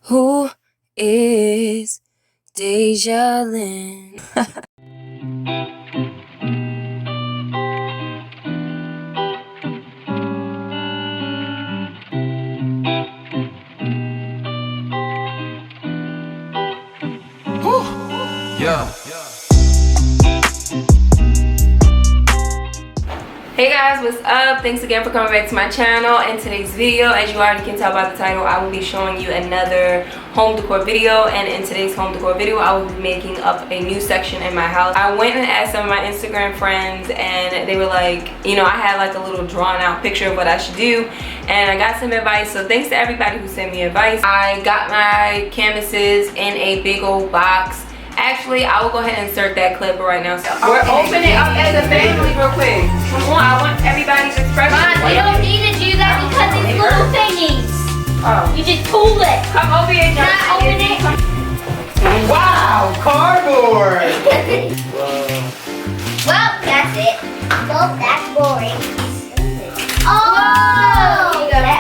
Who is Deja Lynn? Yeah. Hey guys, what's up? Thanks again for coming back to my channel. In today's video, as you already can tell by the title, I will be showing you another home decor video. And in today's home decor video, I will be making up a new section in my house. I went and asked some of my Instagram friends, and they were like, you know, I had like a little drawn out picture of what I should do, and I got some advice. So thanks to everybody who sent me advice. I got my canvases in a big old box. Actually, I will go ahead and insert that clip right now. So we're opening up as a family real quick. Come on, I want everybody's expression. Mom, you don't need to do that because it's little thingies. Oh. You just pull it. Come over here, Can I open it? Wow, cardboard! Well, that's it. Well, that's boring. Oh! You got it.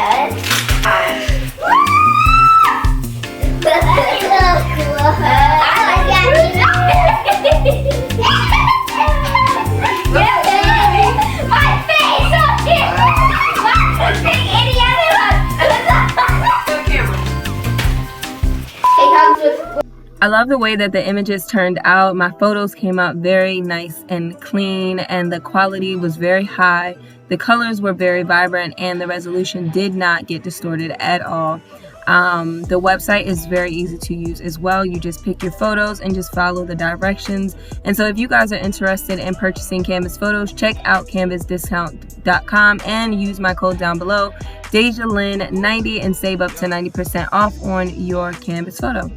I love the way that the images turned out. My photos came out very nice and clean, and the quality was very high. The colors were very vibrant, and the resolution did not get distorted at all. The website is very easy to use as well. You just pick your photos and just follow the directions. And so if you guys are interested in purchasing canvas photos, check out canvasdiscount.com and use my code down below, DejaLynn90, and save up to 90% off on your canvas photo.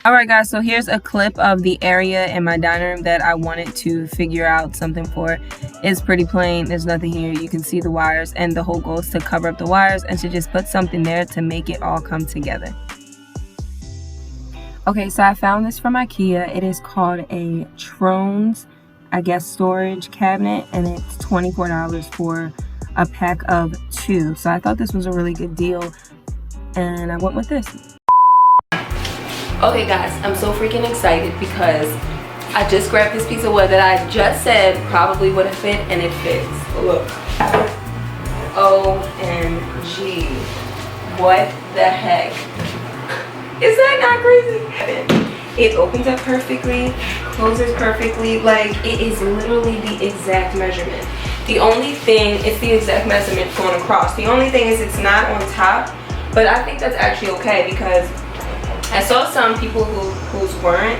Alright guys, so here's a clip of the area in my dining room that I wanted to figure out something for. It's pretty plain, there's nothing here. You can see the wires, and the whole goal is to cover up the wires and to just put something there to make it all come together. Okay, so I found this from Ikea. It is called a Thrones, I guess, storage cabinet, and it's $24 for a pack of 2. So I thought this was a really good deal, and I went with this. Okay guys, I'm so freaking excited because I just grabbed this piece of wood that I just said probably wouldn't fit, and it fits. Look. OMG. What the heck? Is that not crazy? It opens up perfectly, closes perfectly. Like, it is literally the exact measurement. The only thing, it's the exact measurement going across. The only thing is it's not on top, but I think that's actually okay because I saw some people whose weren't,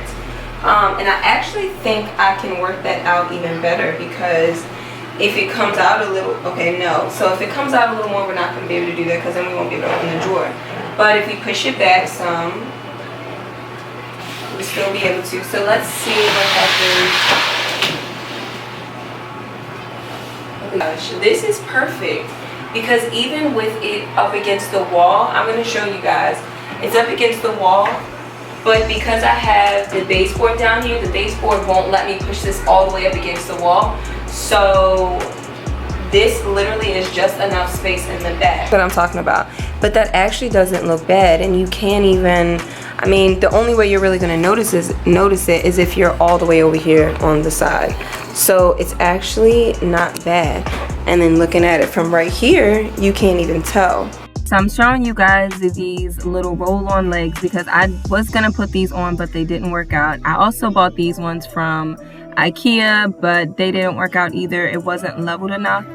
and I actually think I can work that out even better, because if it comes out a little, okay, no. So if it comes out a little more, we're not going to be able to do that because then we won't be able to open the drawer. But if we push it back some, we'll still be able to. So let's see what happens. Oh gosh, this is perfect because even with it up against the wall, I'm going to show you guys. It's up against the wall, but because I have the baseboard down here, the baseboard won't let me push this all the way up against the wall. So this literally is just enough space in the back that I'm talking about. But that actually doesn't look bad, and you can't even, I mean, the only way you're really going to notice it is if you're all the way over here on the side. So it's actually not bad. And then looking at it from right here, you can't even tell. So I'm showing you guys these little roll-on legs because I was going to put these on, but they didn't work out. I also bought these ones from Ikea, but they didn't work out either. It wasn't leveled enough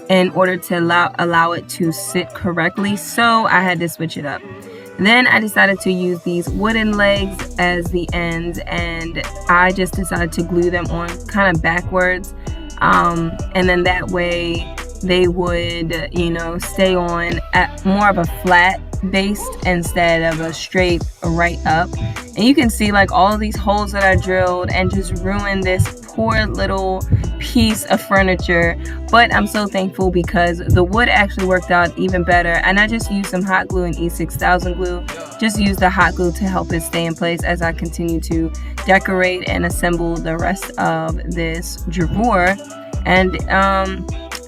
in order to allow it to sit correctly, so I had to switch it up. Then I decided to use these wooden legs as the ends, and I just decided to glue them on kind of backwards, and then that way they would, you know, stay on at more of a flat base instead of a straight right up. And you can see like all of these holes that I drilled and just ruined this poor little piece of furniture, but I'm so thankful because the wood actually worked out even better, and I just used some hot glue and E6000 glue. Just use the hot glue to help it stay in place as I continue to decorate and assemble the rest of this drawer. And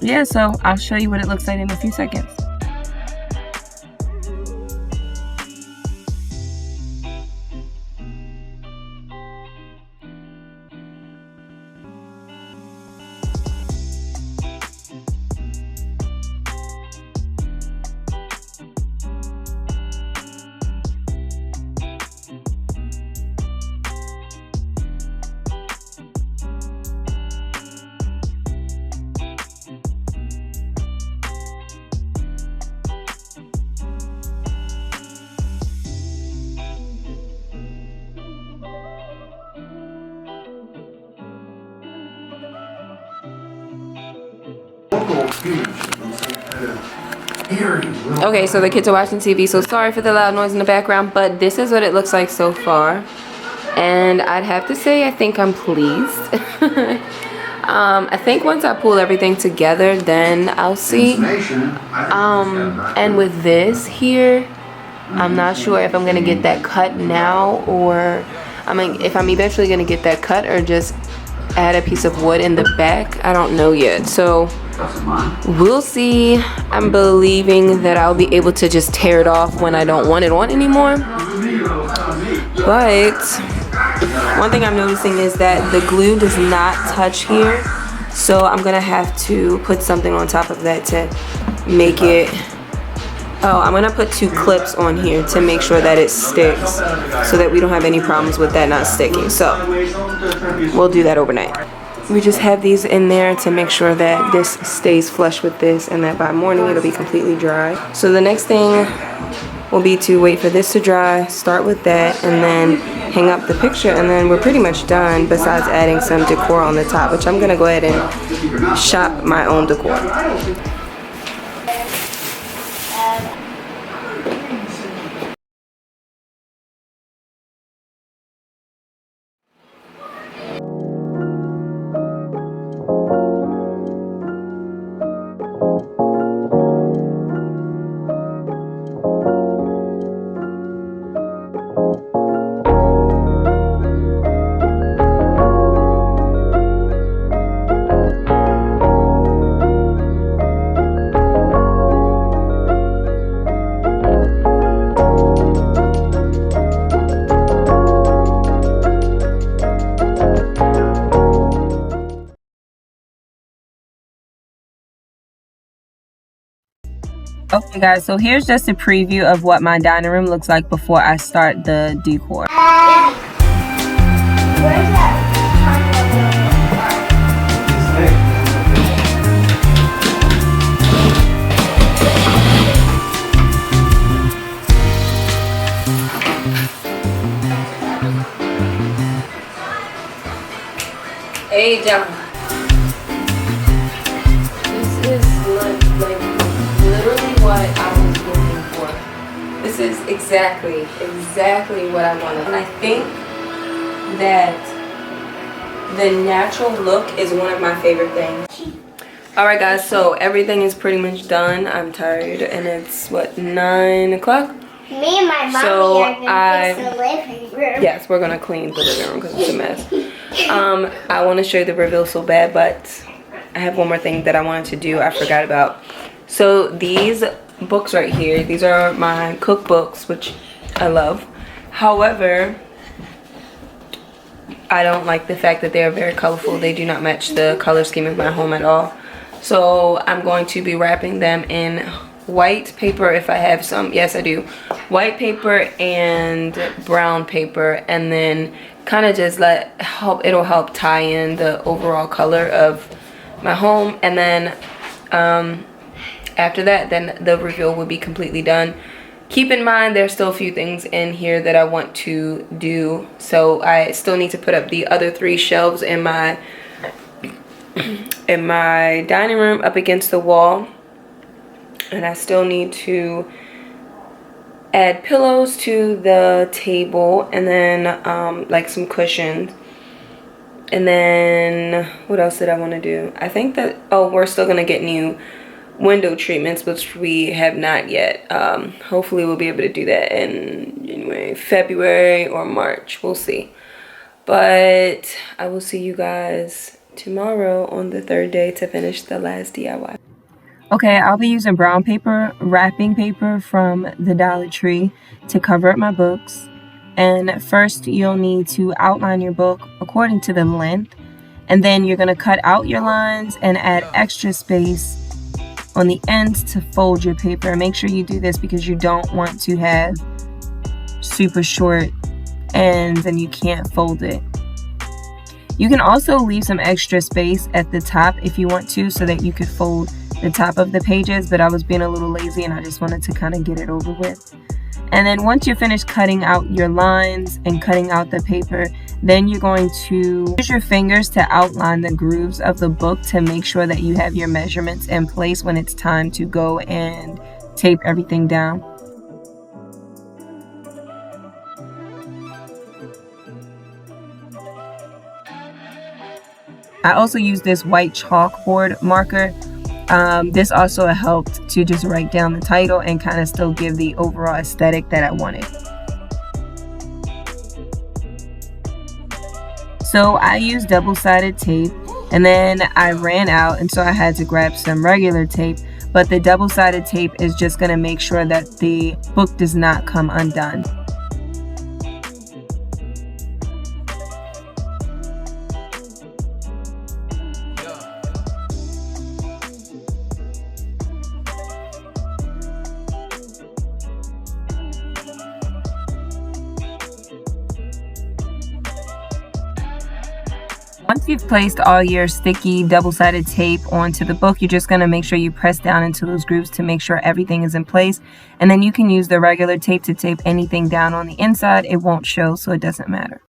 yeah, so I'll show you what it looks like in a few seconds. Okay, so the kids are watching TV, so sorry for the loud noise in the background, but this is what it looks like so far. And I'd have to say I think I'm pleased. I think once I pull everything together, then I'll see. And with this here, I'm not sure if I'm gonna get that cut now, or I mean if I'm eventually gonna get that cut or just add a piece of wood in the back. I don't know yet, so we'll see. I'm believing that I'll be able to just tear it off when I don't want it on anymore. But one thing I'm noticing is that the glue does not touch here, so I'm gonna have to put something on top of that to make it. Oh, I'm gonna put 2 clips on here to make sure that it sticks, so that we don't have any problems with that not sticking. So we'll do that overnight. We just have these in there to make sure that this stays flush with this, and that by morning it'll be completely dry. So the next thing will be to wait for this to dry, start with that, and then hang up the picture, and then we're pretty much done, besides adding some decor on the top, which I'm gonna go ahead and shop my own decor. Okay guys, so here's just a preview of what my dining room looks like before I start the decor. Hey John. This is like literally what I was looking for. This is exactly what I wanted. And I think that the natural look is one of my favorite things. Alright guys, so everything is pretty much done. I'm tired and it's what, 9 o'clock? Me and my mommy are going to fix the living room. Yes, we're going to clean the living room because it's a mess. I want to show you the reveal so bad, but I have one more thing that I wanted to do I forgot about. So these books right here, these are my cookbooks, which I love. However, I don't like the fact that they are very colorful. They do not match the color scheme of my home at all. So I'm going to be wrapping them in white paper if I have some. Yes, I do. White paper and brown paper, and then kind of just it'll help tie in the overall color of my home. And then after that, then the reveal will be completely done. Keep in mind there's still a few things in here that I want to do. So I still need to put up the other 3 shelves in my dining room up against the wall. And I still need to add pillows to the table, and then like some cushions. And then what else did I want to do? I think that, oh, we're still gonna get new window treatments, which we have not yet. Hopefully we'll be able to do that in January, February, or March. We'll see. But I will see you guys tomorrow on the third day to finish the last DIY. Okay, I'll be using brown paper, wrapping paper from the Dollar Tree to cover up my books. And first you'll need to outline your book according to the length, and then you're going to cut out your lines and add extra space on the ends to fold your paper. Make sure you do this because you don't want to have super short ends and you can't fold it. You can also leave some extra space at the top if you want to, so that you could fold the top of the pages, but I was being a little lazy and I just wanted to kind of get it over with. And then once you're finished cutting out your lines and cutting out the paper, then you're going to use your fingers to outline the grooves of the book to make sure that you have your measurements in place when it's time to go and tape everything down. I also use this white chalkboard marker. This also helped to just write down the title and kind of still give the overall aesthetic that I wanted. So I used double-sided tape, and then I ran out, and so I had to grab some regular tape, but the double-sided tape is just going to make sure that the book does not come undone. Once you've placed all your sticky double-sided tape onto the book, you're just going to make sure you press down into those grooves to make sure everything is in place. And then you can use the regular tape to tape anything down on the inside. It won't show, so it doesn't matter.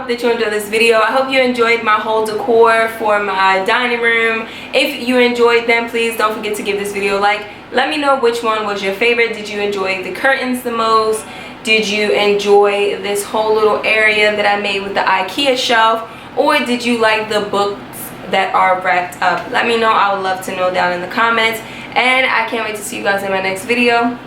That you enjoyed this video. I hope you enjoyed my whole decor for my dining room. If you enjoyed them, please don't forget to give this video a like. Let me know which one was your favorite. Did you enjoy the curtains the most? Did you enjoy this whole little area that I made with the Ikea shelf? Or did you like the books that are wrapped up? Let me know. I would love to know down in the comments. And I can't wait to see you guys in my next video.